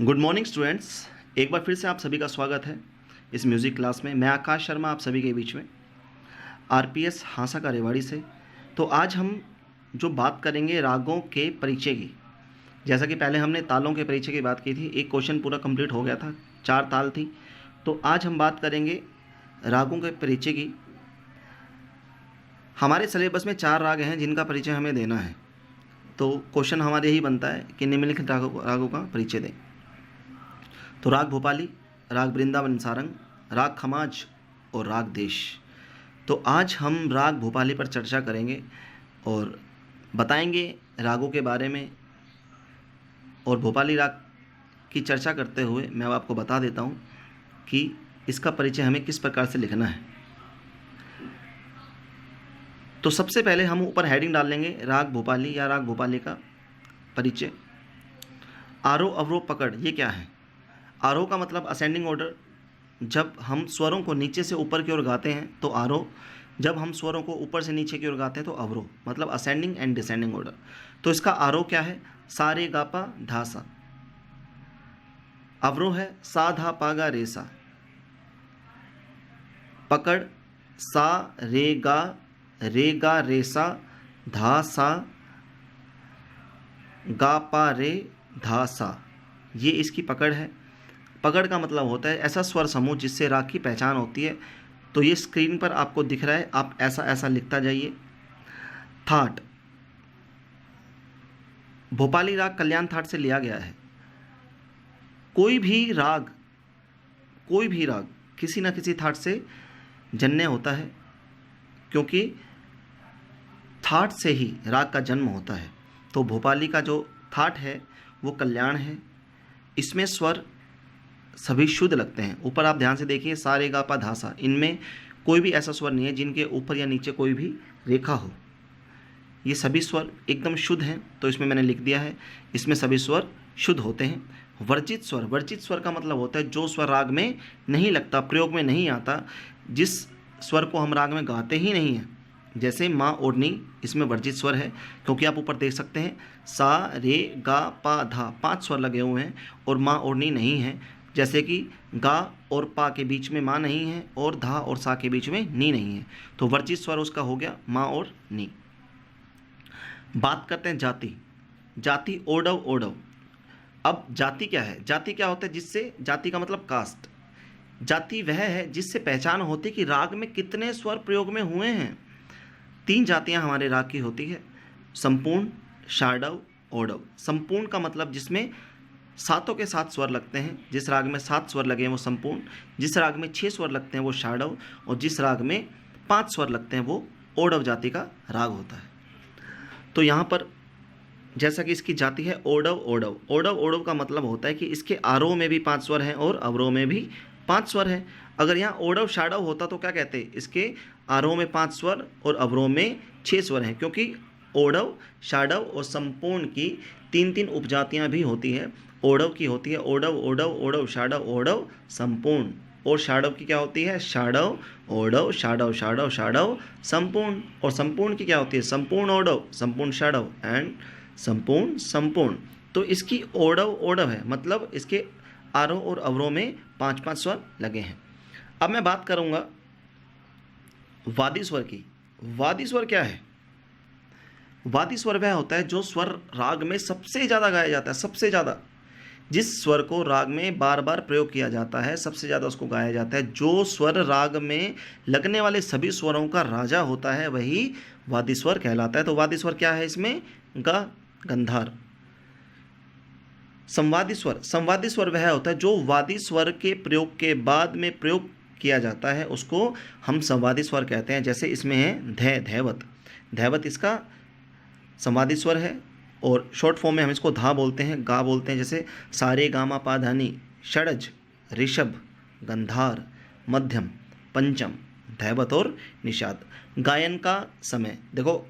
Good morning students. एक बार फिर से आप सभी का स्वागत है इस म्यूज़िक क्लास में। मैं आकाश शर्मा आप सभी के बीच में आरपीएस हांसा का रेवाड़ी से। तो आज हम जो बात करेंगे रागों के परिचय की। जैसा कि पहले हमने तालों के परिचय की बात की थी, एक क्वेश्चन पूरा कंप्लीट हो गया था, 4 ताल थी। तो आज हम बात करेंगे रागों के परिचय की। हमारे सिलेबस में 4 राग हैं जिनका परिचय हमें देना है। तो क्वेश्चन हमारे यही बनता है कि निम्नलिखित रागों का परिचय दें। तो राग भोपाली, राग वृंदावन सारंग, राग खमाज और राग देश। तो आज हम राग भोपाली पर चर्चा करेंगे और बताएंगे रागों के बारे में। और भोपाली राग की चर्चा करते हुए मैं अब आपको बता देता हूँ कि इसका परिचय हमें किस प्रकार से लिखना है। तो सबसे पहले हम ऊपर हेडिंग डाल लेंगे राग भोपाली या राग भोपाली का परिचय। आरोह अवरोह पकड़, ये क्या है? आरोह का मतलब असेंडिंग ऑर्डर। जब हम स्वरों को नीचे से ऊपर की ओर गाते हैं तो आरोह, जब हम स्वरों को ऊपर से नीचे की ओर गाते हैं तो अवरोह, मतलब असेंडिंग एंड डिसेंडिंग ऑर्डर। तो इसका आरोह क्या है? सा रे गा पा धा सा। अवरोह है सा धा पा गा रे सा। पकड़ सा रे गा रे सा धा सा गा पा रे धा सा। ये इसकी पकड़ है। पकड़ का मतलब होता है ऐसा स्वर समूह जिससे राग की पहचान होती है। तो ये स्क्रीन पर आपको दिख रहा है, आप ऐसा ऐसा लिखता जाइए। थाट, भोपाली राग कल्याण थाट से लिया गया है। कोई भी राग किसी न किसी थाट से जन्य होता है, क्योंकि थाट से ही राग का जन्म होता है। तो भोपाली का जो थाट है वो कल्याण है। इसमें स्वर सभी शुद्ध लगते हैं। ऊपर आप ध्यान से देखिए, सा रे गा पा धा सा, इनमें कोई भी ऐसा स्वर नहीं है जिनके ऊपर या नीचे कोई भी रेखा हो। ये सभी स्वर एकदम शुद्ध हैं। तो इसमें मैंने लिख दिया है, इसमें सभी स्वर शुद्ध होते हैं। वर्जित स्वर का मतलब होता है जो स्वर राग में नहीं लगता, प्रयोग में नहीं आता, जिस स्वर को हम राग में गाते ही नहीं हैं। जैसे माँ और नी, इसमें वर्जित स्वर है, क्योंकि आप ऊपर देख सकते हैं सा रे गा पा धा 5 स्वर लगे हुए हैं और माँ और नी नहीं है। जैसे कि गा और पा के बीच में माँ नहीं है और धा और सा के बीच में नी नहीं है। तो वर्जित स्वर उसका हो गया माँ और नी। बात करते हैं जाति। जाति ओडव ओडव। अब जाति क्या है? जाति क्या होता है? जिससे, जाति का मतलब कास्ट। जाति वह है जिससे पहचान होती है कि राग में कितने स्वर प्रयोग में हुए हैं। 3 जातियां हमारे राग की होती है, संपूर्ण, शार्डव, ओडव। संपूर्ण का मतलब जिसमें 7 के 7 स्वर लगते हैं। जिस राग में 7 स्वर लगे हैं वो संपूर्ण, जिस राग में 6 स्वर लगते हैं वो शार्डव, और जिस राग में 5 स्वर लगते हैं वो ओडव जाति का राग होता है। तो यहाँ पर जैसा कि इसकी जाति है ओडव ओडव। ओडव ओडव का मतलब होता है कि इसके आरोह में भी 5 स्वर हैं और अवरोह में भी 5 स्वर हैं। अगर यहाँ ओडव शाडव होता तो क्या कहते? इसके आरोह में 5 स्वर और अवरोह में 6 स्वर हैं, क्योंकि ओडव, शाडव और संपूर्ण की 3 उपजातियाँ भी होती हैं। ओडव की होती है ओडव ओडव ओडव शाडव ओडव संपूर्ण, और शाडव की क्या होती है? शाडव ओडव शाडव शाडव शाडव संपूर्ण, और संपूर्ण की क्या होती है? संपूर्ण ओडव संपूर्ण शाडव एंड संपूर्ण संपूर्ण। तो इसकी ओडव ओडव है, मतलब इसके आरोह और अवरोह में 5 स्वर लगे हैं। अब मैं बात करूंगा वादी स्वर की। वादी स्वर क्या है? वादी स्वर वह होता है जो स्वर राग में सबसे ज़्यादा गाया जाता है। सबसे ज़्यादा जिस स्वर को राग में बार बार प्रयोग किया जाता है, सबसे ज़्यादा उसको गाया जाता है। जो स्वर राग में लगने वाले सभी स्वरों का राजा होता है वही वादी स्वर कहलाता है। तो वादी स्वर क्या है? इसमें गा, गंधार। संवादी स्वर वह होता है जो वादी स्वर के प्रयोग के बाद में प्रयोग किया जाता है, उसको हम संवादी स्वर कहते हैं। जैसे इसमें है धैवत। धैवत इसका संवादी स्वर है, और शॉर्ट फॉर्म में हम इसको धा बोलते हैं, गा बोलते हैं। जैसे सारे गामा पा धा नी, षडज, ऋषभ, गंधार, मध्यम, पंचम, धैवत और निषाद। गायन का समय, देखो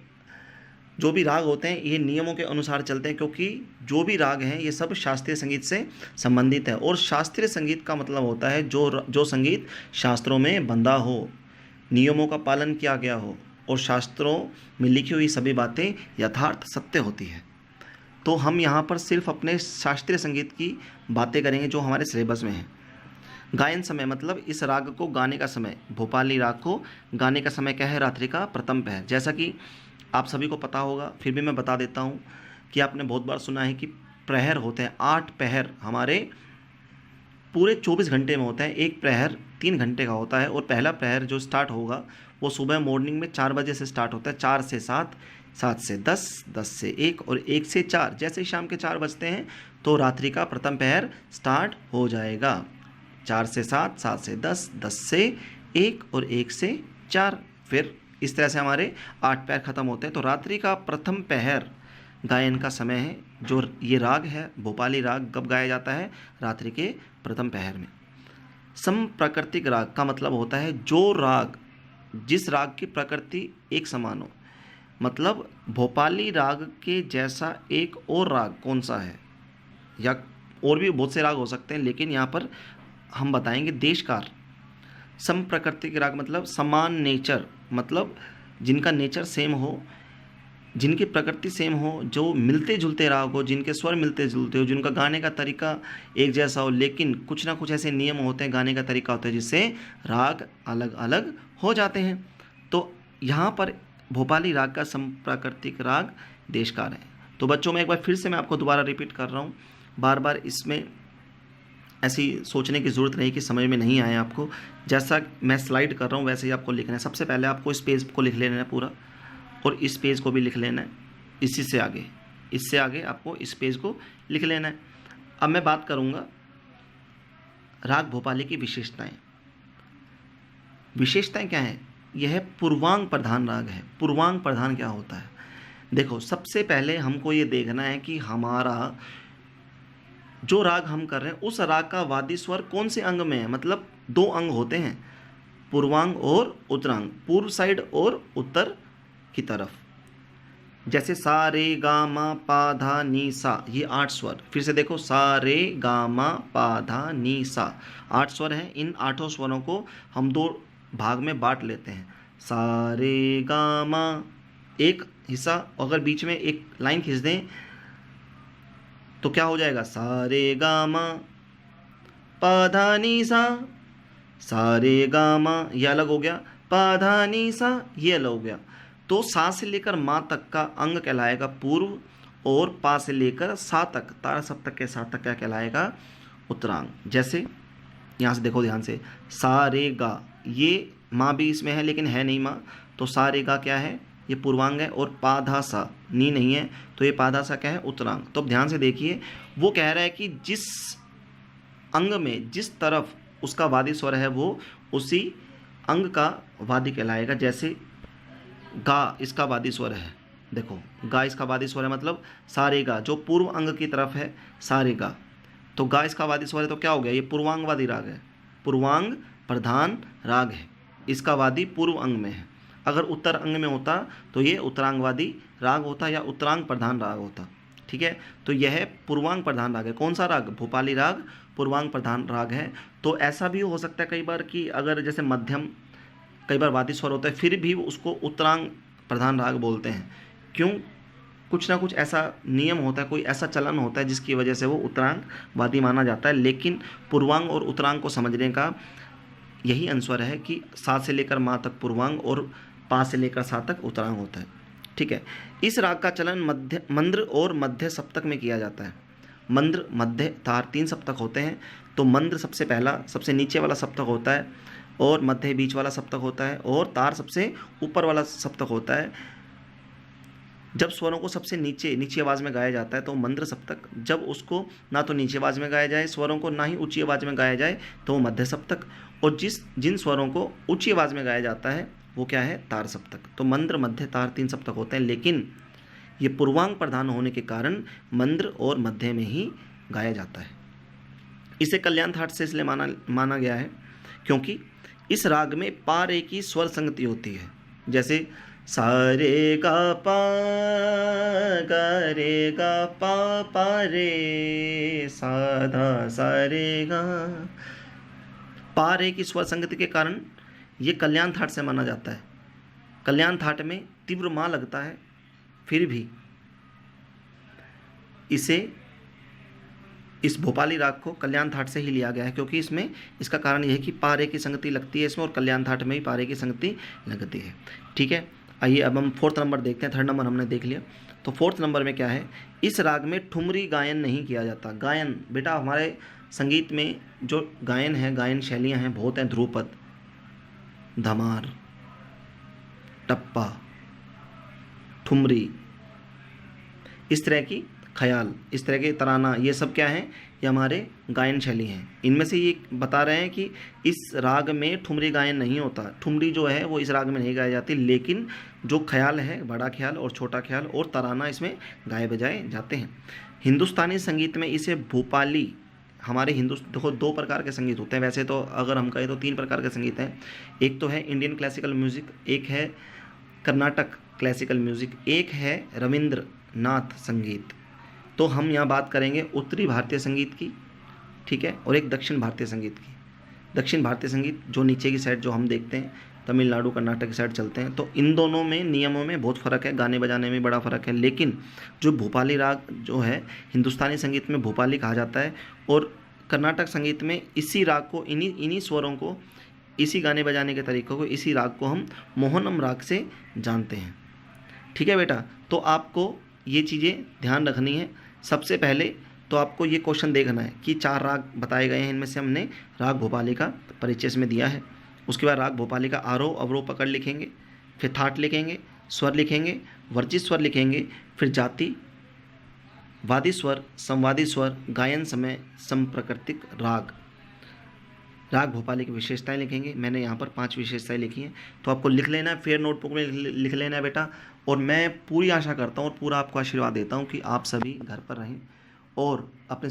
जो भी राग होते हैं ये नियमों के अनुसार चलते हैं, क्योंकि जो भी राग हैं ये सब शास्त्रीय संगीत से संबंधित है। और शास्त्रीय संगीत का मतलब होता है जो संगीत शास्त्रों में बंधा हो, नियमों का पालन किया गया हो, और शास्त्रों में लिखी हुई सभी बातें यथार्थ सत्य होती है। तो हम यहाँ पर सिर्फ अपने शास्त्रीय संगीत की बातें करेंगे जो हमारे सिलेबस में है। गायन समय मतलब इस राग को गाने का समय, भोपाली राग को गाने का समय क्या है? रात्रि का प्रथम पहर। जैसा कि आप सभी को पता होगा, फिर भी मैं बता देता हूँ कि आपने बहुत बार सुना है कि प्रहर होते हैं, 8 प्रहर हमारे पूरे 24 घंटे में होते हैं। एक प्रहर 3 घंटे का होता है और पहला प्रहर जो स्टार्ट होगा वो सुबह मॉर्निंग में 4 बजे से स्टार्ट होता है, 4 से 7, 7 से 10, 10 से 1 और 1 से 4। जैसे ही शाम के 4 बजते हैं तो रात्रि का प्रथम प्रहर स्टार्ट हो जाएगा। 4 से 7, 7 से 10, 10 से 1 और 1 से 4। फिर इस तरह से हमारे 8 प्रहर खत्म होते हैं। तो रात्रि का प्रथम प्रहर गायन का समय है। जो ये राग है भोपाली राग कब गाया जाता है? रात्रि के प्रथम प्रहर में। समप्राकृतिक राग का मतलब होता है जो राग, जिस राग की प्रकृति एक समान हो। मतलब भोपाली राग के जैसा एक और राग कौन सा है, या और भी बहुत से राग हो सकते हैं, लेकिन यहाँ पर हम बताएंगे देशकार। समप्राकृतिक राग मतलब समान नेचर, मतलब जिनका नेचर सेम हो, जिनकी प्रकृति सेम हो, जो मिलते जुलते राग हो, जिनके स्वर मिलते जुलते हो, जिनका गाने का तरीका एक जैसा हो, लेकिन कुछ ना कुछ ऐसे नियम होते हैं, गाने का तरीका होता है जिससे राग अलग अलग हो जाते हैं। तो यहाँ पर भोपाली राग का समप्राकृतिक राग देशकार है। तो बच्चों में एक बार फिर से मैं आपको दोबारा रिपीट कर रहा हूँ, बार बार इसमें ऐसी सोचने की ज़रूरत नहीं कि समझ में नहीं आए आपको। जैसा मैं स्लाइड कर रहा हूँ वैसे ही आपको लिखना है। सबसे पहले आपको इस पेज को लिख लेना है पूरा, और इस पेज को भी लिख लेना है। इसी से आगे, इससे आगे आपको इस पेज को लिख लेना है। अब मैं बात करूँगा राग भोपाली की विशेषताएं। विशेषताएं क्या हैं? यह पूर्वांग प्रधान राग है। पूर्वांग प्रधान क्या होता है? देखो, सबसे पहले हमको ये देखना है कि हमारा जो राग हम कर रहे हैं उस राग का वादी स्वर कौन से अंग में है। मतलब 2 अंग होते हैं, पूर्वांग और उत्तरांग, पूर्व साइड और उत्तर की तरफ। जैसे सा रे गा मा पा धा नी सा, ये 8 स्वर। फिर से देखो, सा रे गा मा पा धा नी सा, 8 स्वर हैं। इन 8 स्वरों को हम 2 भाग में बांट लेते हैं। सा रे गा मा एक हिस्सा, अगर बीच में एक लाइन खींच दें तो क्या हो जाएगा? सा रे गा मा पा धा नी सा, सा रे गा मा ये अलग हो गया, पा धा नी सा ये अलग हो गया। तो सा से लेकर मा तक का अंग कहलाएगा पूर्व, और पा से लेकर सा तक, तारा सप्तक के सा तक क्या कहलाएगा? उत्तरांग। जैसे यहाँ से देखो ध्यान से, सा रे गा, ये माँ भी इसमें है लेकिन है नहीं माँ, तो सा रे गा क्या है? ये पूर्वांग है। और पा धा सा नी नहीं है, तो ये पा धा सा क्या है? उत्तरांग। तो अब ध्यान से देखिए, वो कह रहा है कि जिस अंग में जिस तरफ उसका वादी स्वर है वो उसी अंग का वादी कहलाएगा। जैसे गा इसका वादी स्वर है, देखो गा इसका वादी स्वर है, मतलब सारे गा जो पूर्व अंग की तरफ है, सारे गा। तो गा इसका वादी स्वर है, तो क्या हो गया? ये पूर्वांगवादी राग है, पूर्वांग प्रधान राग है, इसका वादी पूर्व अंग में है। अगर उत्तर अंग में होता तो ये उत्तरांगवादी राग होता या उत्तरांग प्रधान राग होता। ठीक है, तो यह पूर्वांग प्रधान राग है। कौन सा राग? भोपाली राग पूर्वांग प्रधान राग है। तो ऐसा भी हो सकता है कई बार कि अगर जैसे मध्यम, कई बार वादी स्वर होता है, फिर भी उसको उत्तरांग प्रधान राग बोलते हैं। क्यों? कुछ ना कुछ ऐसा नियम होता है, कोई ऐसा चलन होता है जिसकी वजह से वो उत्तरांग वादी माना जाता है। लेकिन पूर्वांग और उत्तरांग को समझने का यही अनुस्वर है कि सा से लेकर मा तक पूर्वांग और पा से लेकर सा तक उत्तरांग होता है। ठीक है, इस राग का चलन मंद्र और मध्य सप्तक में किया जाता है। मंद्र, मध्य, तार 3 सप्तक होते हैं। तो मंद्र सबसे पहला, सबसे नीचे वाला सप्तक होता है, और मध्य बीच वाला सप्तक होता है, और तार सबसे ऊपर वाला सप्तक होता है। जब स्वरों को सबसे नीची आवाज़ में गाया जाता है तो मंद्र सप्तक, जब उसको ना तो नीची आवाज़ में गाया जाए स्वरों को, ना ही ऊंची आवाज़ में गाया जाए तो मध्य सप्तक, और जिन स्वरों को ऊंची आवाज़ में गाया जाता है वो क्या है? तार सप्तक। तो मंद्र, मध्य, तार 3 सप्तक होते हैं, लेकिन ये पूर्वांग प्रधान होने के कारण मंद्र और मध्य में ही गाया जाता है। इसे कल्याण थाट से इसलिए माना गया है क्योंकि इस राग में पा रे की स्वर संगति होती है। जैसे सा रे गा पा, गा रे गा पा, पा रे सा धा सा रे गा। पा रे की स्वर संगति के कारण ये कल्याण थाट से माना जाता है। कल्याण थाट में तीव्र माँ लगता है, फिर भी इस भोपाली राग को कल्याण थाट से ही लिया गया है, क्योंकि इसमें इसका कारण यह है कि पारे की संगति लगती है इसमें, और कल्याण थाट में ही पारे की संगति लगती है। ठीक है, आइए अब हम फोर्थ नंबर देखते हैं। थर्ड नंबर हमने देख लिया, तो फोर्थ नंबर में क्या है, इस राग में ठुमरी गायन नहीं किया जाता। गायन बेटा हमारे संगीत में जो गायन है, गायन शैलियाँ हैं बहुत हैं, ध्रुपद, धमार, टप्पा, ठुमरी, इस तरह की ख्याल, इस तरह के तराना, ये सब क्या हैं, ये हमारे गायन शैली हैं। इनमें से ये बता रहे हैं कि इस राग में ठुमरी गायन नहीं होता। ठुमरी जो है वो इस राग में नहीं गाई जाती, लेकिन जो ख्याल है, बड़ा ख्याल और छोटा ख्याल और तराना इसमें गाए बजाए जाते हैं। हिंदुस्तानी संगीत में इसे भोपाली, हमारे देखो दो प्रकार के संगीत होते हैं वैसे तो, अगर हम कहें तो तीन प्रकार के संगीत हैं। एक तो है इंडियन क्लासिकल म्यूज़िक, एक है कर्नाटक क्लासिकल म्यूज़िक, एक है रविंद्रनाथ संगीत। तो हम यहाँ बात करेंगे उत्तरी भारतीय संगीत की, ठीक है, और एक दक्षिण भारतीय संगीत की। दक्षिण भारतीय संगीत जो नीचे की साइड जो हम देखते हैं, तमिलनाडु कर्नाटक की साइड चलते हैं, तो इन दोनों में नियमों में बहुत फ़र्क है, गाने बजाने में बड़ा फ़र्क है। लेकिन जो भोपाली राग जो है, हिंदुस्तानी संगीत में भोपाली कहा जाता है, और कर्नाटक संगीत में इसी राग को, इन्हीं स्वरों को, इसी गाने बजाने के तरीक़ों को, इसी राग को हम मोहनम राग से जानते हैं। ठीक है बेटा, तो आपको ये चीज़ें ध्यान रखनी है। सबसे पहले तो आपको ये क्वेश्चन देखना है कि 4 राग बताए गए हैं, इनमें से हमने राग भोपाली का परिचय इसमें दिया है। उसके बाद राग भोपाली का आरोह अवरोह पकड़ लिखेंगे, फिर थाट लिखेंगे, स्वर लिखेंगे, वर्जित स्वर लिखेंगे, फिर जाति, वादी स्वर, संवादी स्वर, गायन समय, संप्रकृतिक राग, राग भोपाली की विशेषताएं लिखेंगे। मैंने यहाँ पर 5 विशेषताएं लिखी हैं, तो आपको लिख लेना है, फिर नोटबुक में लिख लेना है बेटा। और मैं पूरी आशा करता हूँ और पूरा आपको आशीर्वाद देता हूँ कि आप सभी घर पर रहें और अपने